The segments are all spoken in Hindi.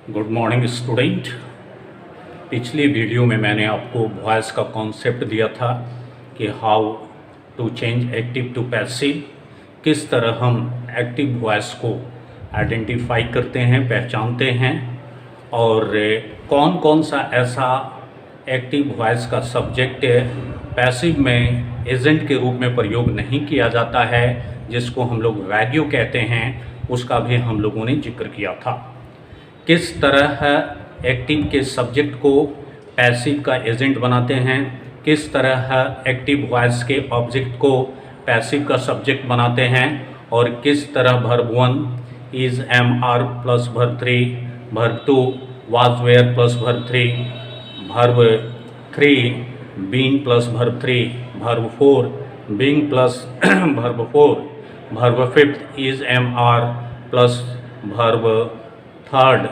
Good morning student. पिछली वीडियो में मैंने आपको वॉइस का कॉन्सेप्ट दिया था कि how to change active to passive, किस तरह हम एक्टिव वॉइस को आइडेंटिफाई करते हैं, पहचानते हैं, और कौन कौन सा ऐसा एक्टिव वॉइस का सब्जेक्ट पैसिव में एजेंट के रूप में प्रयोग नहीं किया जाता है, जिसको हम लोग वैल्यू कहते हैं, उसका भी हम लोगों ने जिक्र किया था। किस तरह एक्टिव के सब्जेक्ट को पैसिव का एजेंट बनाते हैं, किस तरह एक्टिव वॉइस के ऑब्जेक्ट को पैसिव का सब्जेक्ट बनाते हैं, और किस तरह verb 1 is am are plus verb 3, verb 2 was were plus verb 3, verb 3 being plus verb 3, verb 4 being plus verb 4, verb 5 is am are plus verb 3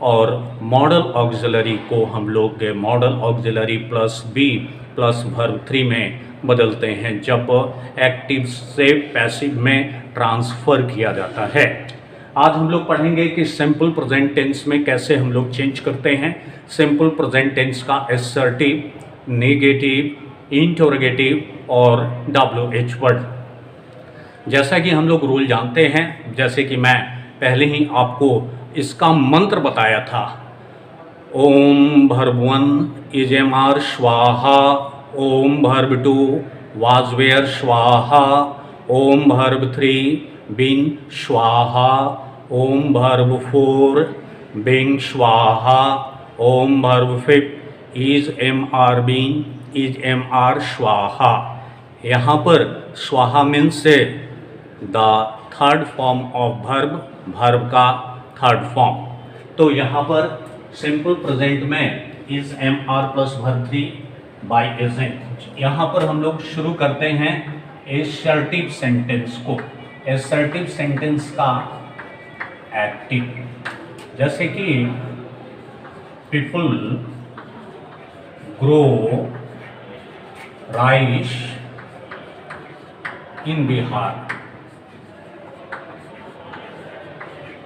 और मॉडल ऑक्सिलरी को हम लोग modal auxiliary plus be plus verb 3 में बदलते हैं जब एक्टिव से पैसिव में ट्रांसफ़र किया जाता है। आज हम लोग पढ़ेंगे कि सिंपल प्रेजेंट टेंस में कैसे हम लोग चेंज करते हैं। सिंपल प्रेजेंट टेंस का एसर्टिव, नेगेटिव, इंटरोगेटिव और WH वर्ड। जैसा कि हम लोग रूल जानते हैं, जैसे कि मैं पहले ही आपको इसका मंत्र बताया था, ओम वर्ब 1 इज एम आर स्वाहा, ओम वर्ब 2 वाज वेयर स्वाहा, ओम वर्ब 3 बीन स्वाहा, ओम वर्ब 4 बीन स्वाहा, ओम verb 5 is am are been is am are स्वाहा। यहाँ पर स्वाहा means the third form of verb, verb का थर्ड फॉर्म। तो यहाँ पर सिंपल प्रेजेंट में is am are plus verb 3 by agent. यहाँ पर हम लोग शुरू करते हैं एसर्टिव सेंटेंस को। एसर्टिव सेंटेंस का एक्टिव, जैसे कि people grow rice in Bihar.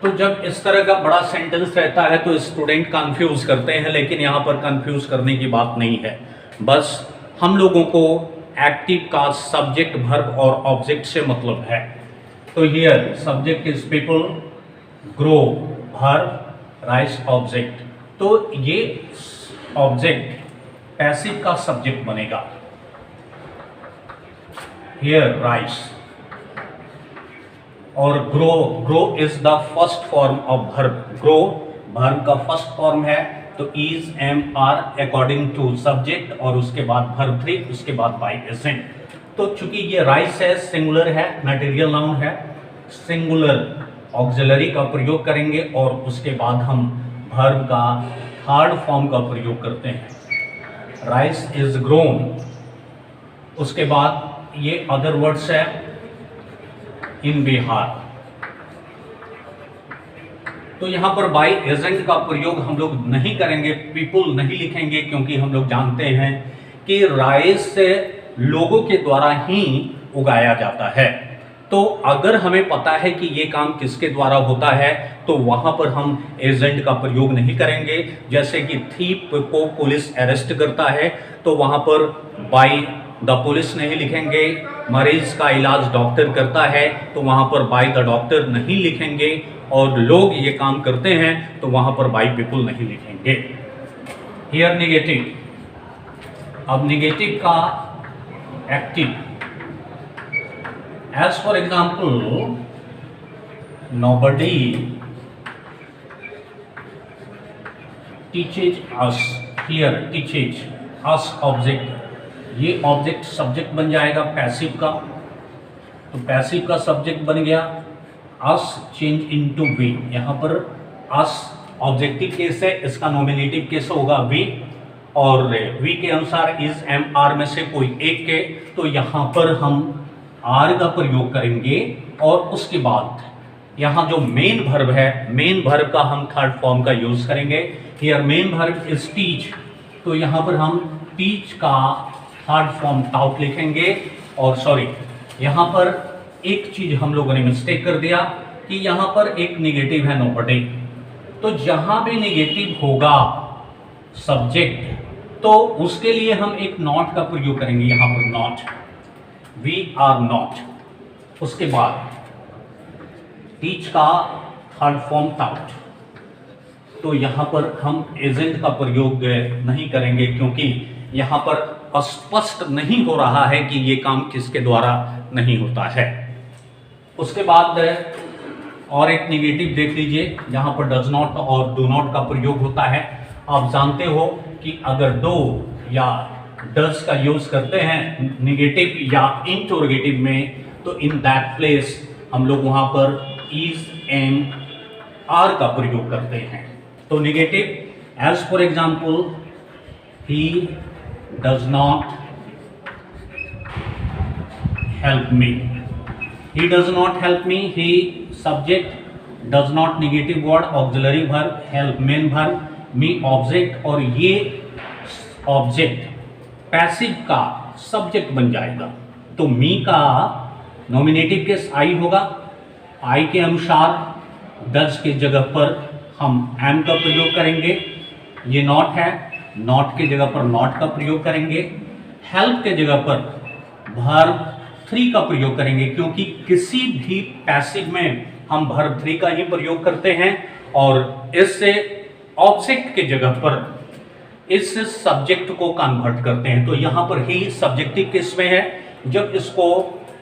तो जब इस तरह का बड़ा सेंटेंस रहता है तो स्टूडेंट कंफ्यूज करते हैं, लेकिन यहाँ पर कंफ्यूज करने की बात नहीं है। बस हम लोगों को एक्टिव का सब्जेक्ट, वर्ब और ऑब्जेक्ट से मतलब है। तो here subject is people, grow verb, rice object. तो ये ऑब्जेक्ट पैसिव का सब्जेक्ट बनेगा। हियर राइस और grow is the first form of verb. Grow verb का फर्स्ट फॉर्म है, तो is am are according to subject और उसके बाद वर्ब 3, उसके बाद बाय एजेंट। तो चूंकि ये राइस है, सिंगुलर है, मटेरियल नाउन है, सिंगुलर ऑक्सिलरी का प्रयोग करेंगे और उसके बाद हम वर्ब का थर्ड फॉर्म का प्रयोग करते हैं। राइस इज ग्रोन, उसके बाद ये अदर वर्ड्स है इन बिहार। तो यहां पर बाय एजेंट का प्रयोग हम लोग नहीं करेंगे, पीपल नहीं लिखेंगे, क्योंकि हम लोग जानते हैं कि राइस लोगों के द्वारा ही उगाया जाता है। तो अगर हमें पता है कि ये काम किसके द्वारा होता है तो वहां पर हम एजेंट का प्रयोग नहीं करेंगे। जैसे कि थीप को पुलिस अरेस्ट करता है तो वहां पर बाय द पुलिस नहीं लिखेंगे। मरीज का इलाज डॉक्टर करता है तो वहाँ पर बाय द डॉक्टर नहीं लिखेंगे। और लोग ये काम करते हैं तो वहाँ पर बाय पीपल नहीं लिखेंगे। Here negative. अब नेगेटिव का active, as for example nobody teaches us. Here teaches us object, ये ऑब्जेक्ट सब्जेक्ट बन जाएगा पैसिव का। तो पैसिव का सब्जेक्ट बन गया, अस चेंज इनटू वी। यहाँ पर अस ऑब्जेक्टिव केस है, इसका नॉमिनेटिव केस होगा वी, और वी के अनुसार इज एम आर में से कोई एक के, तो यहाँ पर हम आर का प्रयोग करेंगे। और उसके बाद यहाँ जो मेन वर्ब है, मेन वर्ब का हम थर्ड फॉर्म का यूज करेंगे। Here main verb is teach, तो यहाँ पर हम टीच का थर्ड फॉर्म टाउट लिखेंगे। और सॉरी, यहाँ पर एक चीज हम लोगों ने मिस्टेक कर दिया कि यहाँ पर एक निगेटिव है नोबडी, तो जहां भी नेगेटिव होगा सब्जेक्ट तो उसके लिए हम एक नॉट का प्रयोग करेंगे, यहां पर नॉट, वी आर नॉट। उसके बाद टीच का थर्ड फॉर्म टाउट, तो यहां पर हम एजेंट का प्रयोग नहीं करेंगे क्योंकि यहां पर स्पष्ट नहीं हो रहा है कि ये काम किसके द्वारा नहीं होता है। उसके बाद और एक निगेटिव देख लीजिए, जहां पर डज नॉट और डू नॉट का प्रयोग होता है। आप जानते हो कि अगर डू या डज का यूज करते हैं निगेटिव या इंटरोगेटिव में, तो इन दैट प्लेस हम लोग वहां पर इज एंड आर का प्रयोग करते हैं। तो negative edge for example he does not help me, he does not help me, he subject, does not negative word, auxiliary verb, help main verb, me object, और ये ऑब्जेक्ट पैसिव का सब्जेक्ट बन जाएगा। तो मी का नॉमिनेटिव केस आई होगा, आई के अनुसार डज के जगह पर हम एम का प्रयोग करेंगे, ये नॉट है, नॉट के जगह पर नॉट का प्रयोग करेंगे, हेल्प के जगह पर वर्ब थ्री का प्रयोग करेंगे क्योंकि किसी भी पैसिव में हम वर्ब थ्री का ही प्रयोग करते हैं, और इससे ऑब्जेक्ट के जगह पर इस सब्जेक्ट को कन्वर्ट करते हैं। तो यहां पर ही सब्जेक्टिव केस में है, जब इसको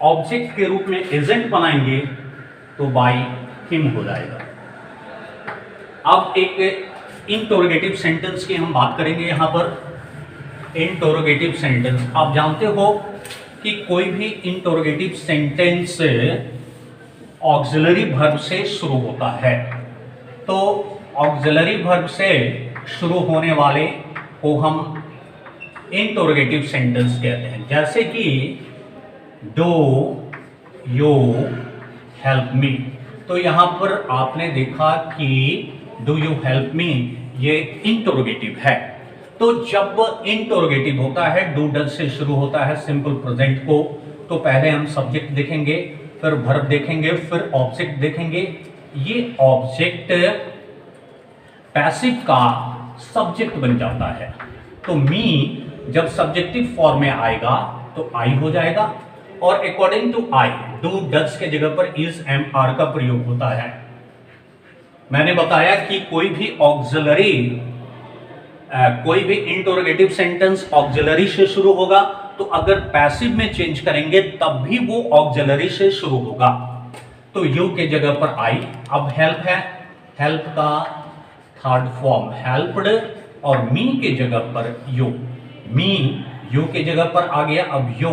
ऑब्जेक्ट के रूप में एजेंट बनाएंगे तो बाय हिम हो जाएगा। अब एक इंटरोगेटिव सेंटेंस की हम बात करेंगे। यहां पर इंटरोगेटिव सेंटेंस, आप जानते हो कि कोई भी इंटरोगेटिव सेंटेंस ऑक्सिलरी वर्ब से शुरू होता है। तो ऑक्सिलरी वर्ब से शुरू होने वाले को हम इंटरोगेटिव सेंटेंस कहते हैं, जैसे कि डू यू हेल्प मी। तो यहां पर आपने देखा कि डू यू हेल्प मी ये इंटरोगेटिव है। तो जब इंटरोगेटिव होता है, डू डज से शुरू होता है सिंपल प्रेजेंट को, तो पहले हम सब्जेक्ट देखेंगे, फिर वर्ब देखेंगे, फिर ऑब्जेक्ट देखेंगे। ये ऑब्जेक्ट पैसिव का सब्जेक्ट बन जाता है। तो मी जब सब्जेक्टिव फॉर्म में आएगा तो आई हो जाएगा, और according to I do does के जगह पर इज एम आर का प्रयोग होता है। मैंने बताया कि कोई भी ऑक्सिलरी कोई भी इंटरोगेटिव सेंटेंस ऑक्सिलरी से शुरू होगा, तो अगर पैसिव में चेंज करेंगे तब भी वो ऑक्सिलरी से शुरू होगा। तो यू के जगह पर आई। अब हेल्प है, हेल्प का थर्ड फॉर्म हेल्प्ड, और मी के जगह पर यू, मी यू के जगह पर आ गया। अब यू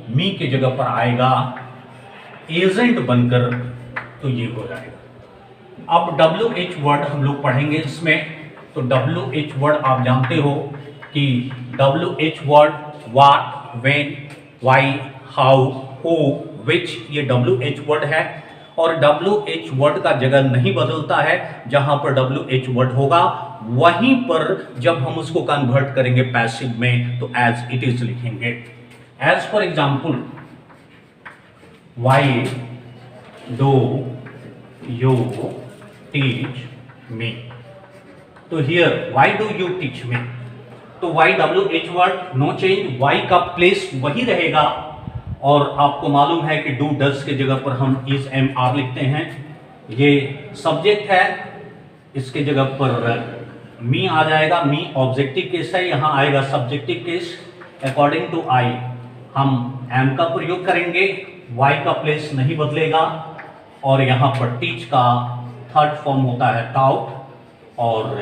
मी के जगह पर आएगा एजेंट बनकर, तो ये हो जाएगा। अब WH वर्ड हम लोग पढ़ेंगे इसमें। तो WH वर्ड आप जानते हो कि WH word what, when, why, how, who, which, ये WH वर्ड है। और WH वर्ड का जगह नहीं बदलता है, जहां पर WH वर्ड होगा वहीं पर जब हम उसको कन्वर्ट करेंगे पैसिव में तो एज इट इज लिखेंगे। As for example why do you teach me. तो here why do you teach me, तो why WH word no change, why का प्लेस वही रहेगा। और आपको मालूम है कि डू डज के जगह पर हम इज एम आर लिखते हैं। ये सब्जेक्ट है, इसके जगह पर मी आ जाएगा, मी ऑब्जेक्टिव केस है, यहाँ आएगा सब्जेक्टिव केस। अकॉर्डिंग टू आई हम एम का प्रयोग करेंगे, वाई का प्लेस नहीं बदलेगा। और यहाँ पर टीच का थर्ड फॉर्म होता है टाउट, और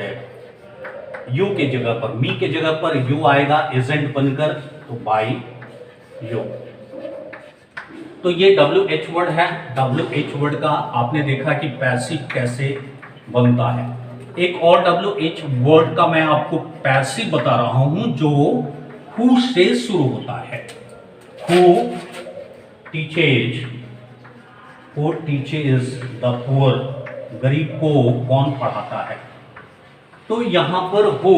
यू के जगह पर, मी के जगह पर यू आएगा एजेंट बनकर, तो बाई यू। तो ये WH वर्ड है। WH वर्ड का आपने देखा कि पैसिव कैसे बनता है। एक और WH वर्ड का मैं आपको पैसिव बता रहा हूं जो हु से शुरू होता है। Who teaches, who teaches the poor, गरीब को कौन पढ़ाता है। तो यहां पर हु,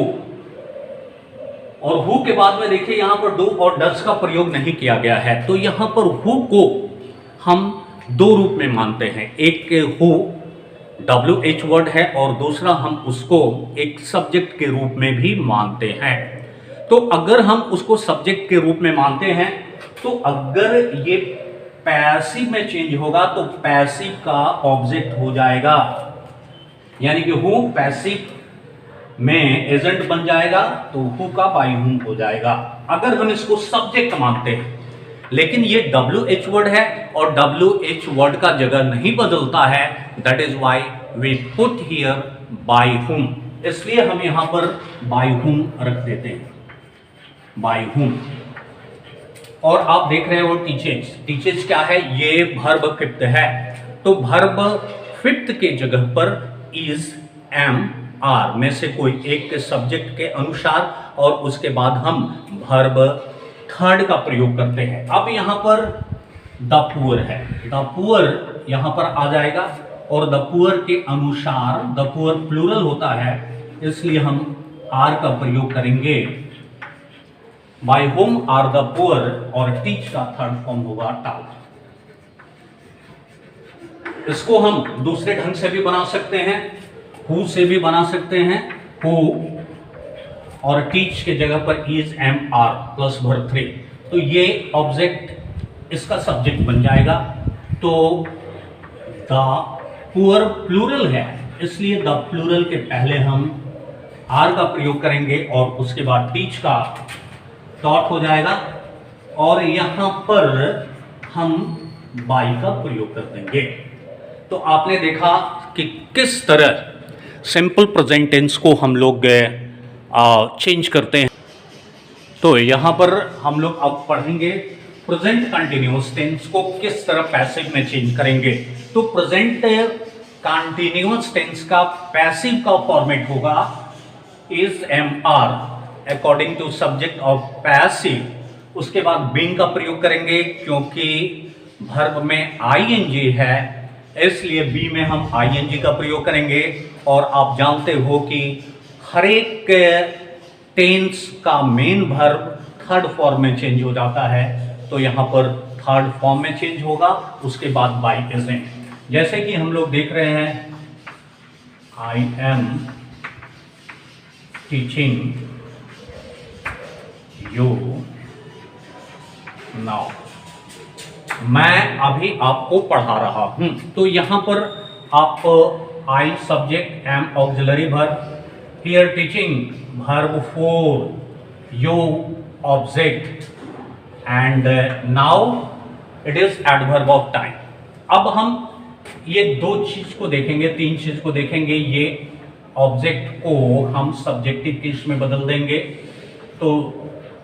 और हु के बाद में देखिए यहां पर डू और डज का प्रयोग नहीं किया गया है। तो यहां पर हु को हम दो रूप में मानते हैं, एक हु WH वर्ड है और दूसरा हम उसको एक सब्जेक्ट के रूप में भी मानते हैं। तो अगर हम उसको सब्जेक्ट के रूप में मानते हैं तो अगर ये पैसिव में चेंज होगा तो पैसिव का ऑब्जेक्ट हो जाएगा, यानी कि हु पैसिव में एजेंट बन जाएगा तो हु का बाई हुम हो जाएगा अगर हम इसको सब्जेक्ट मानते हैं। लेकिन ये WH वर्ड है और WH वर्ड का जगह नहीं बदलता है, that is why we put here by whom, इसलिए हम यहां पर बाई हुम रख देते हैं, बाई हुम। और आप देख रहे हो टीचर्स, टीचर्स क्या है, ये वर्ब फिफ्थ है, तो वर्ब फिफ्थ के जगह पर इज एम आर में से कोई एक के सब्जेक्ट के अनुसार और उसके बाद हम वर्ब थर्ड का प्रयोग करते हैं। अब यहां पर द पुअर है, द पुअर यहां पर आ जाएगा और द पुअर के अनुसार, द पुअर प्लूरल होता है इसलिए हम आर का प्रयोग करेंगे, by whom are the poor, और टीच का थर्ड फॉर्म होगा टाउट। इसको हम दूसरे ढंग से भी बना सकते हैं, हु से भी बना सकते हैं, हु और टीच के जगह पर is am are plus verb 3, तो ये ऑब्जेक्ट इसका सब्जेक्ट बन जाएगा। तो द पुअर प्लूरल है इसलिए द प्लूरल के पहले हम आर का प्रयोग करेंगे और उसके बाद टीच का डॉट हो जाएगा और यहां पर हम बाई का प्रयोग कर देंगे। तो आपने देखा कि किस तरह सिंपल प्रेजेंट टेंस को हम लोग चेंज करते हैं। तो यहाँ पर हम लोग अब पढ़ेंगे प्रेजेंट कंटिन्यूअस टेंस को किस तरह पैसिव में चेंज करेंगे। तो प्रेजेंट कंटिन्यूअस टेंस का पैसिव का फॉर्मेट होगा is am are according to subject of passive, उसके बाद बीइंग का प्रयोग करेंगे क्योंकि वर्ब में आईएनजी है इसलिए बी में हम आईएनजी का प्रयोग करेंगे। और आप जानते हो कि हर एक टेंस का मेन वर्ब थर्ड फॉर्म में चेंज हो जाता है, तो यहां पर थर्ड फॉर्म में चेंज होगा, उसके बाद बाई एजेंट। जैसे कि हम लोग देख रहे हैं I am teaching you now, मैं अभी आपको पढ़ा रहा हूं। तो यहां पर आप I subject, am auxiliary verb, here teaching verb 4, you object and now it is adverb of time. अब हम ये दो चीज को देखेंगे, तीन चीज को देखेंगे। ये ऑब्जेक्ट को हम सब्जेक्टिव केस में बदल देंगे, तो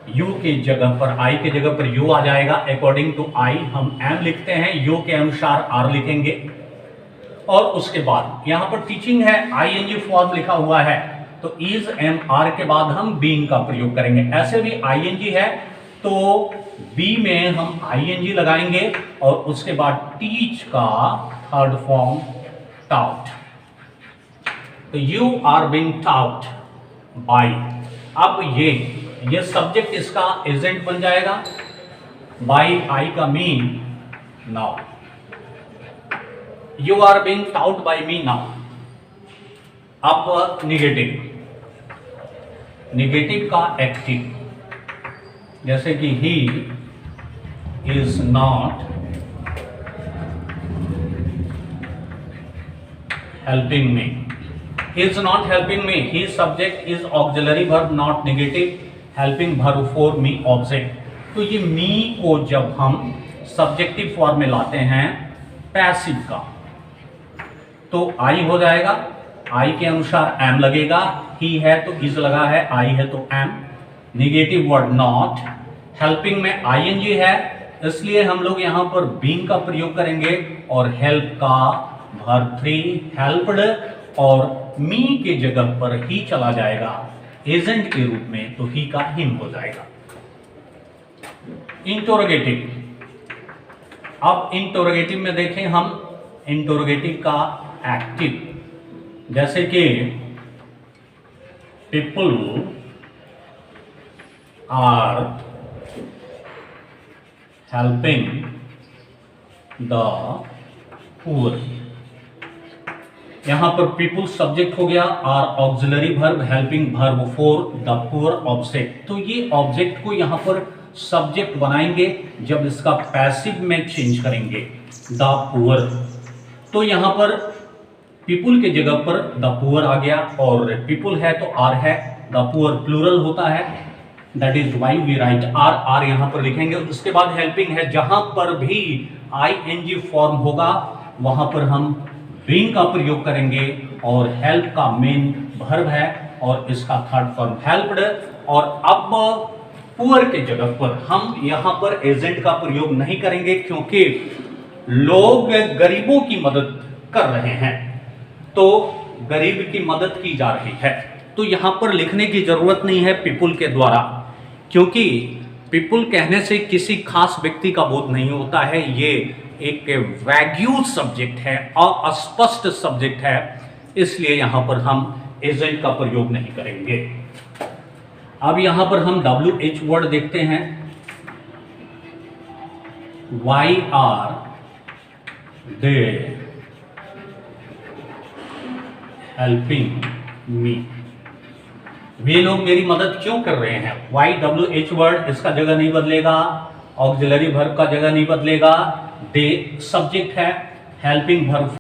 यू के जगह पर, आई के जगह पर यू आ जाएगा। अकॉर्डिंग टू आई हम एम लिखते हैं, यू के अनुसार आर लिखेंगे। और उसके बाद यहां पर टीचिंग है, आईएनजी फॉर्म लिखा हुआ है, तो इज एम आर के बाद हम बीइंग का प्रयोग करेंगे। ऐसे भी आईएनजी है तो बी में हम आईएनजी लगाएंगे और उसके बाद टीच का थर्ड फॉर्म टाउट, तो you are being taught by. अब ये सब्जेक्ट इसका एजेंट बन जाएगा, बाय आई का mean now, you are being taught by me now. अब निगेटिव का एक्टिव, जैसे कि he is not helping me, he is not helping me, he subject is auxiliary verb not negative, helping verb for me object। तो ये मी को जब हम सब्जेक्टिव फॉर्म में लाते हैं पैसिव का, तो आई हो जाएगा, आई के अनुसार एम लगेगा, ही है तो इज लगा है, आई है तो am. Negative word not, helping में आईएनजी है इसलिए हम लोग यहां पर बीइंग का प्रयोग करेंगे और हेल्प का वर्ब 3 हेल्प्ड, और मी के जगह पर ही चला जाएगा एजेंट के रूप में, तो ही का हिम हो जाएगा। इंटरोगेटिव, अब इंटरोगेटिव में देखें हम इंटरोगेटिव का एक्टिव, जैसे कि people are helping the poor, यहाँ पर पीपुल सब्जेक्ट हो गया और auxiliary verb helping verb for the poor object. तो ये ऑब्जेक्ट को यहाँ पर सब्जेक्ट बनाएंगे जब इसका पैसिव में चेंज करेंगे द पुअर। तो यहाँ पर पीपुल के जगह पर द पुअर आ गया और पीपुल है तो आर है, द पुअर प्लूरल होता है, that is why we write are. Are यहाँ पर लिखेंगे। उसके बाद हेल्पिंग है, जहां पर भी आईएनजी फॉर्म होगा वहां पर हम बीइंग का प्रयोग करेंगे और हेल्प का मेन वर्ब है और इसका थर्ड फॉर्म हेल्प्ड। और अब पुअर के जगह पर हम यहाँ पर एजेंट का प्रयोग नहीं करेंगे क्योंकि लोग गरीबों की मदद कर रहे हैं, तो गरीब की मदद की जा रही है, तो यहाँ पर लिखने की जरूरत नहीं है पीपुल के द्वारा, क्योंकि पीपुल कहने से किसी खास व्यक्ति का बोध नहीं होता है। ये एक वैग्यू सब्जेक्ट है, अस्पष्ट सब्जेक्ट है, इसलिए यहां पर हम एजेंट का प्रयोग नहीं करेंगे। अब यहां पर हम WH वर्ड देखते हैं। Why are they helping me, वे लोग मेरी मदद क्यों कर रहे हैं। YWH वर्ड इसका जगह नहीं बदलेगा, ऑक्सिलरी वर्ब का जगह नहीं बदलेगा, दे सब्जेक्ट है, हेल्पिंग वर्ब